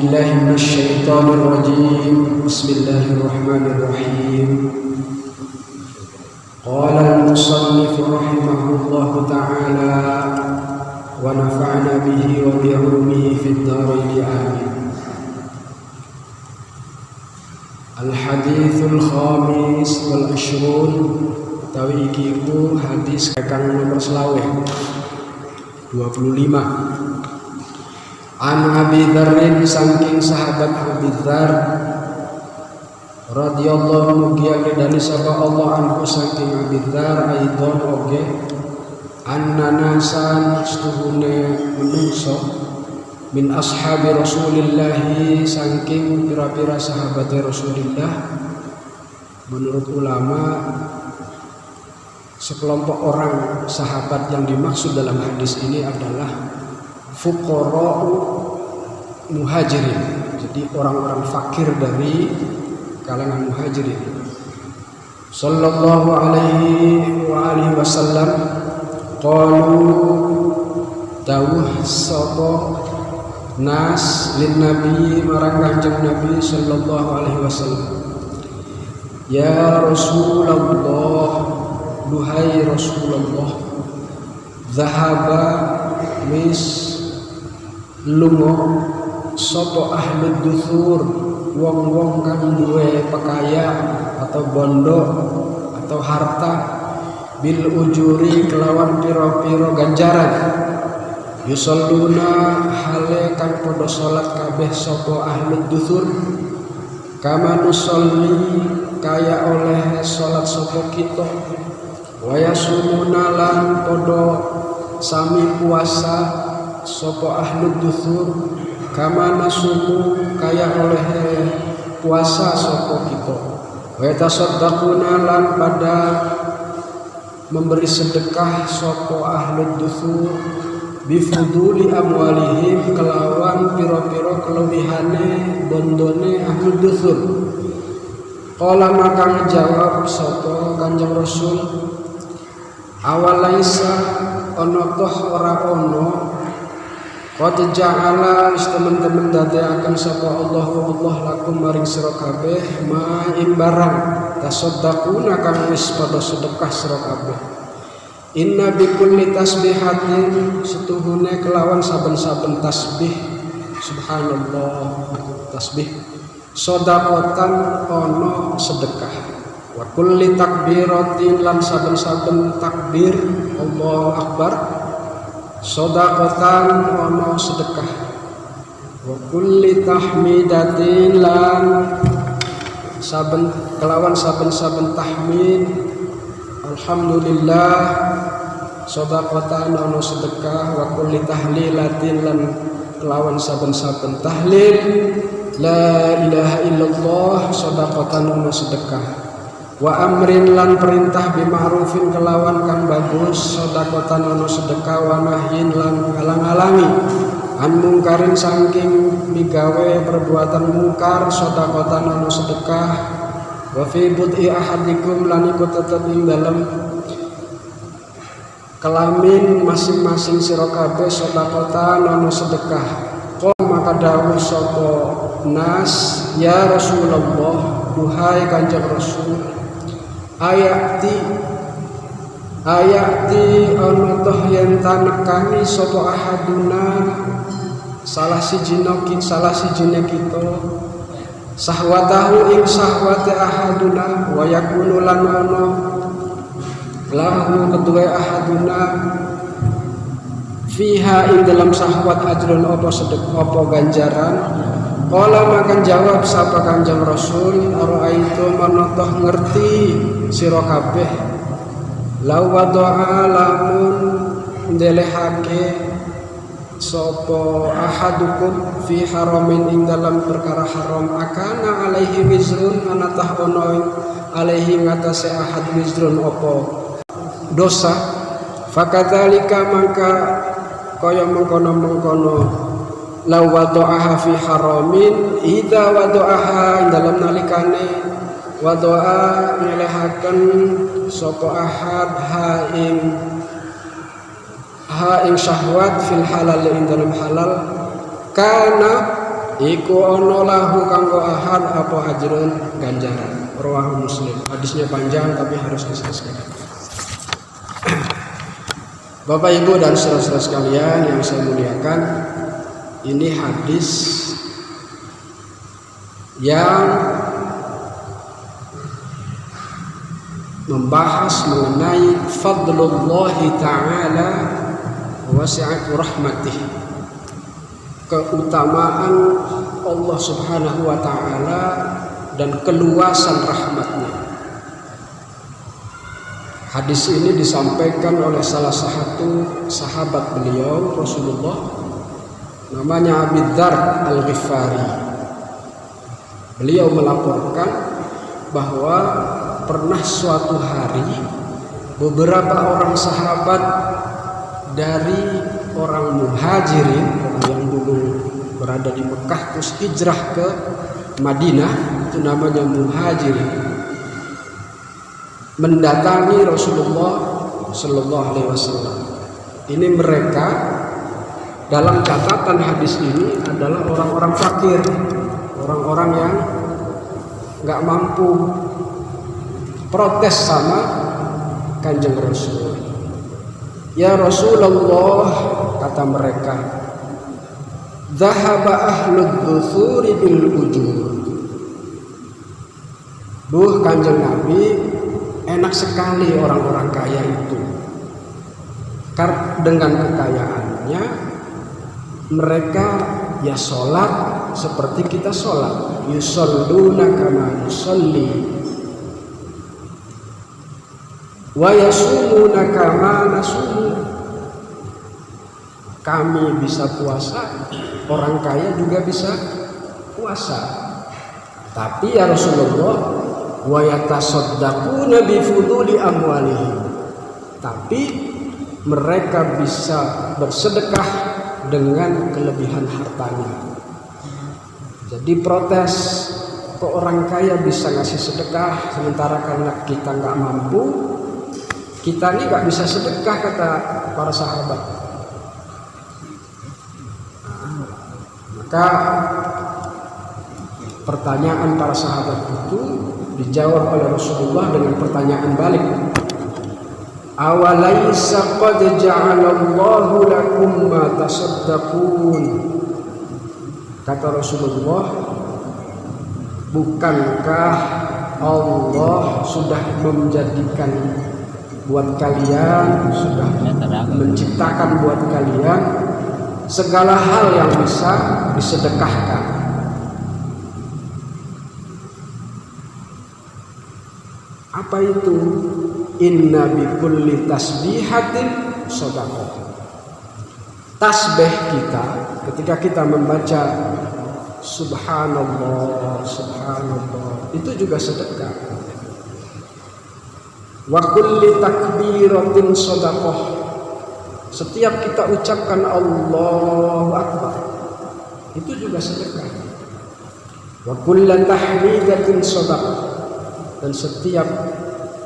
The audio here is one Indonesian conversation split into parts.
بالله من الشيطان الرجيم. بسم الله الرحمن الرحيم. قال المصنف رحمه الله تعالى ونفعنا به وبعلومه في الدارين آمين. الحديث الخامس والعشرون utawi iki iku hadis kang nomor 25. An Abi Dzarrin saking sahabat Abi Dzar radhiyallahu mugia dari sapa Allah anhu saking Abi Dzar aidon oge annanasan stuhune menungso min ashabi Rasulillah saking pira-pira sahabat Rasulillah. Menurut ulama sekelompok orang sahabat yang dimaksud dalam hadis ini adalah fuqara muhajirin, jadi orang-orang fakir dari kalangan muhajirin. Sallallahu alaihi wa alihi wasallam qalu dawuh sapa nas lin nabi marang kanjeng nabi sallallahu alaihi wasallam, ya Rasulullah, duhai Rasulullah, zahaba wis lungo sopo ahli duthur, wong-wong kang duwe pekaya atau bondo atau harta, bil ujuri kelawan piro-piro ganjaran, yusalluna hale kang podo salat kabeh sopo ahli duthur, kama nusolli kaya oleh salat sopo kita, wayasumuna lan podo sami puasa sopo ahlud duthur, kama nasumu kaya oleh puasa sopo kita, wa yatasaddaquna lan pada memberi sedekah sopo ahlud duthur bifuduli amwalihim kelawan piro-piro kelebihane bondone ahlud duthur. Qala maka jawab sopo kanjeng Rasul, awalaisa ono toh ora ono qad ja'ala teman-teman dadiaken sapa Allah lakum maring sira kabeh ma ing barang tasaddaquna kang wis padha sedekah sira kabeh. Inna bi kulli tasbihatin setuhune kelawan saben-saben tasbih, subhanallah tasbih, sedaqatan ono sedekah, wa kulli takbiratin lan saben-saben takbir Allahu akbar, sedaqatan ono sedekah, wa kulli tahmidatin lan saben kelawan saben-saben tahmid alhamdulillah, sedaqatan ono sedekah, wa kulli tahlilatin lan kelawan saben-saben tahlil la ilaha illallah, sedaqatan ono sedekah, wa amrin lan perintah bima'rufin kelawan kang bagus, sedaqatan ono sedekah, wa nahyin lan ngalang-alangi an mungkarin saking migawe perbuatan mungkar, sedaqatan ono sedekah, wa fi bud'i ahadikum lan iku tetep ing dalem kelamin masing-masing sira kabeh, sedaqatan ono sedekah. Qul maka dawuh sapa nas, ya Rasulullah, duhai kanjeng Rasul, ayati ana toh yen tanekani sapa ahaduna salah sijine kita sahwatahu ing sahwate ahaduna, wa yakunu lan ana lahu kedue ahaduna fiha ing dalam sahwat ajrun apa sedekah apa ganjaran. Qala makan jawab sapa kanjeng Rasul, araaitu manotoh ngerti sira kabeh, law wadaa lamun ndelehake sapa ahadukum fi haramin ing dalam perkara haram, akana alaihi wizrun anatah ono alaihi ngatasi ahad wizrun apa dosa, fakadzalika maka kaya mengkono-mengkono law wada'aha fi haramin, idza wada'aha dalam nalikane wada'a nyelehaken sapa ahad ha ing syahwat fil halal ing dalam halal, kana iku ono lahu kanggo ahad apa ajrun ganjaran. Rawahu Muslim. Hadisnya panjang tapi harus diselesaikan. Bapak Ibu dan saudara-saudara sekalian yang saya muliakan, ini hadis yang membahas mengenai fadlullahi ta'ala wasi'at rahmatih, keutamaan Allah subhanahu wa ta'ala dan keluasan rahmatnya. Hadis ini disampaikan oleh salah satu sahabat beliau Rasulullah, namanya Abi Dzar Al-Ghifari. Beliau melaporkan bahwa pernah suatu hari beberapa orang sahabat dari orang muhajirin, orang yang dulu berada di Mekah terus hijrah ke Madinah, itu namanya muhajirin, mendatangi Rasulullah Sallallahu Alaihi Wasallam. Ini mereka dalam catatan hadis ini adalah orang-orang fakir, orang-orang yang nggak mampu. Protes sama Kanjeng Rasul. Ya Rasulullah, kata mereka, dhahaba ahlud dhuthuri bil ujur. Duh Kanjeng Nabi, enak sekali orang-orang kaya itu. Karena dengan kekayaannya mereka ya sholat seperti kita sholat, yusalluna kama nusalli wa yasumuna kama nasumu. Kami bisa puasa, orang kaya juga bisa puasa. Tapi ya Rasulullah, wa yatasaddaquna bi fuduli amwalihim. Tapi mereka bisa bersedekah dengan kelebihan hartanya. Jadi protes, kok orang kaya bisa ngasih sedekah sementara karena kita nggak mampu, kita ini nggak bisa sedekah, kata para sahabat. Maka pertanyaan para sahabat itu dijawab oleh Rasulullah dengan pertanyaan balik. Awalaysa qad ja'alallahu lakum ma tasaddaqun. Kata Rasulullah, bukankah Allah sudah menjadikan buat kalian, sudah menciptakan buat kalian segala hal yang bisa disedekahkan. Apa itu? Inna bi kulli tasbihatin shadaqah. Tasbih kita ketika kita membaca subhanallah, subhanallah, itu juga sedekah. Wa kulli takbiratin shadaqah. Setiap kita ucapkan Allahu Akbar, itu juga sedekah. Wa kulli tahmidatin shadaqah. Dan setiap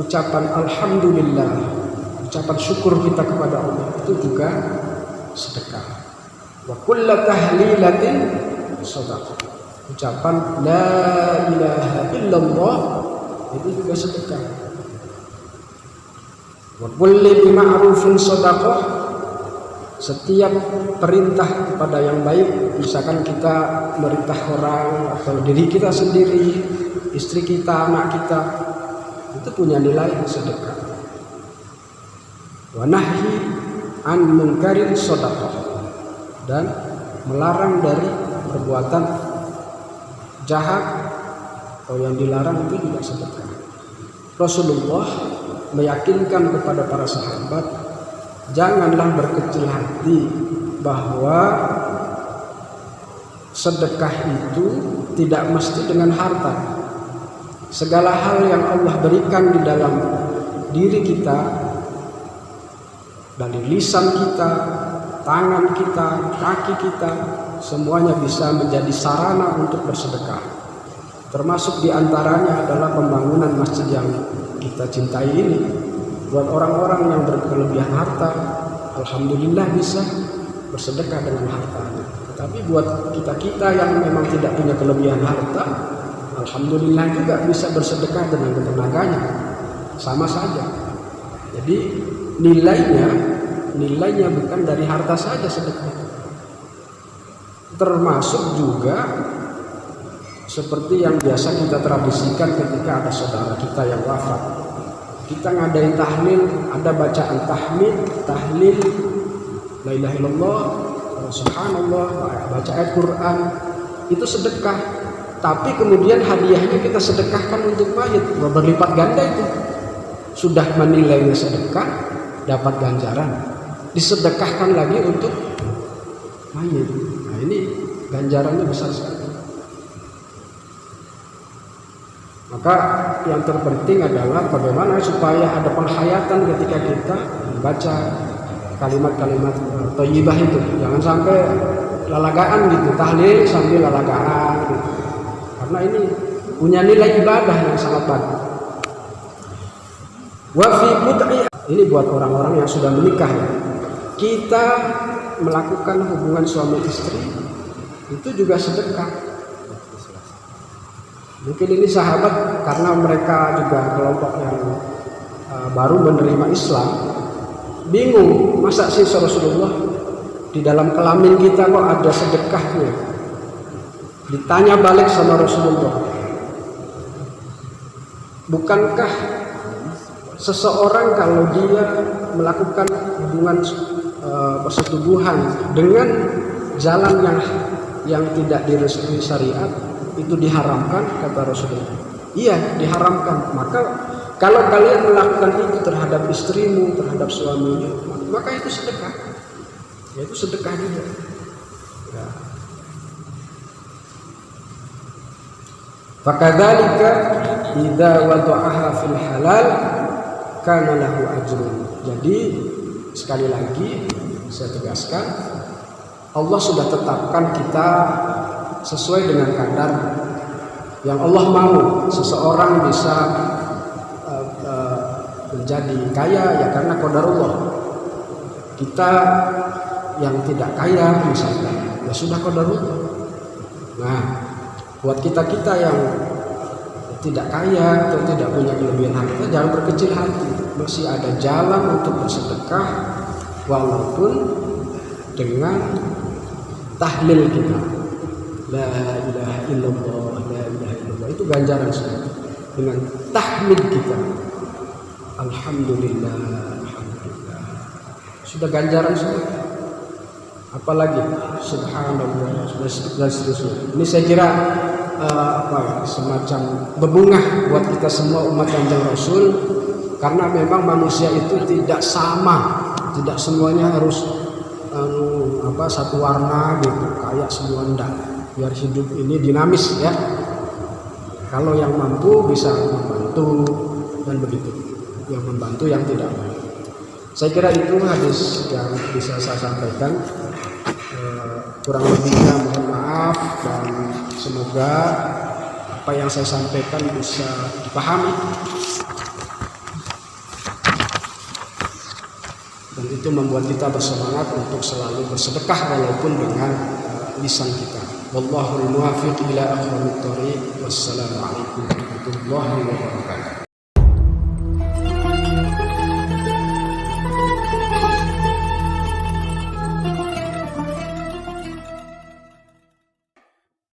ucapan alhamdulillah, ucapan syukur kita kepada Allah, itu juga sedekah. Wa kulli tahlilatin shadaqah. Ucapan la ilaha illallah, itu juga sedekah. Wa kulli bima'rufin shadaqah. Setiap perintah kepada yang baik, misalkan kita merintah orang atau diri kita sendiri, istri kita, anak kita, itu punya nilai sedekah. Wa nahyi an munkarin shadaqah. Dan melarang dari perbuatan jahat atau yang dilarang itu juga sedekah. Rasulullah meyakinkan kepada para sahabat, janganlah berkecil hati bahwa sedekah itu tidak mesti dengan harta. Segala hal yang Allah berikan di dalam diri kita, dari lisan kita, tangan kita, kaki kita, semuanya bisa menjadi sarana untuk bersedekah. Termasuk diantaranya adalah pembangunan masjid yang kita cintai ini. Buat orang-orang yang berkelebihan harta, alhamdulillah bisa bersedekah dengan hartanya. Tapi buat kita yang memang tidak punya kelebihan harta, alhamdulillah juga bisa bersedekah dengan tenaganya, sama saja. Jadi nilainya bukan dari harta saja sedekah, termasuk juga seperti yang biasa kita tradisikan ketika ada saudara kita yang wafat. Kita ngadain tahlil, ada bacaan tahlil, la ilaha illallah, subhanallah, baca ayat Quran, itu sedekah. Tapi kemudian hadiahnya kita sedekahkan untuk mayit, berlipat ganda itu. Sudah menilainya sedekah, dapat ganjaran, disedekahkan lagi untuk mayit. Nah ini ganjarannya besar sekali. Maka yang terpenting adalah bagaimana supaya ada penghayatan ketika kita membaca kalimat-kalimat thayyibah itu. Jangan sampai lalagaan gitu, tahlil sambil lalagaan gitu. Karena ini punya nilai ibadah yang sangat bagus. Wa fi mut'i, ini buat orang-orang yang sudah menikah ya. Kita melakukan hubungan suami istri itu juga sedekah. Mungkin ini sahabat karena mereka juga kelompok yang baru menerima Islam, bingung, masa sih Rasulullah di dalam kelamin kita kok ada sedekahnya? Ditanya balik sama Rasulullah, bukankah seseorang kalau dia melakukan hubungan persetubuhan dengan jalan yang tidak direstui syariat itu diharamkan, kata Rasulullah. Iya, diharamkan. Maka kalau kalian melakukan itu terhadap istrimu, terhadap suaminya, maka itu sedekah. Ya, itu sedekah juga. Ya. Fakadzalika idza wada'aha fil halal kana lahu ajrun. Jadi sekali lagi saya tegaskan, Allah sudah tetapkan kita sesuai dengan kadar yang Allah mau. Seseorang bisa menjadi kaya ya karena qadarullah. Kita yang tidak kaya misalkan, ya sudah qadarullah. Nah, buat kita yang tidak kaya atau tidak punya kelebihan harta, jangan berkecil hati. Masih ada jalan untuk bersedekah walaupun dengan tahlil kita. La ilaha illallah, la ilaha illallah, itu ganjaran semua. Dengan tahmid kita, alhamdulillah, alhamdulillah, sudah ganjaran semua. Apalagi subhanallah dan seterusnya. Ini saya kira semacam bebungah buat kita semua umat Kanjeng Rasul, karena memang manusia itu tidak sama, tidak semuanya harus satu warna gitu, kayak semua enggak. Biar hidup ini dinamis ya. Kalau yang mampu bisa membantu dan begitu, yang membantu yang tidak mampu. Saya kira itu hadis yang bisa saya sampaikan. Kurang lebihnya mohon maaf, dan semoga apa yang saya sampaikan bisa dipahami dan itu membuat kita bersemangat untuk selalu bersedekah walaupun dengan lisan kita. Wallahul muwaffiq ila aqwamit thoriq. Wassalamualaikum warahmatullahi wabarakatuh.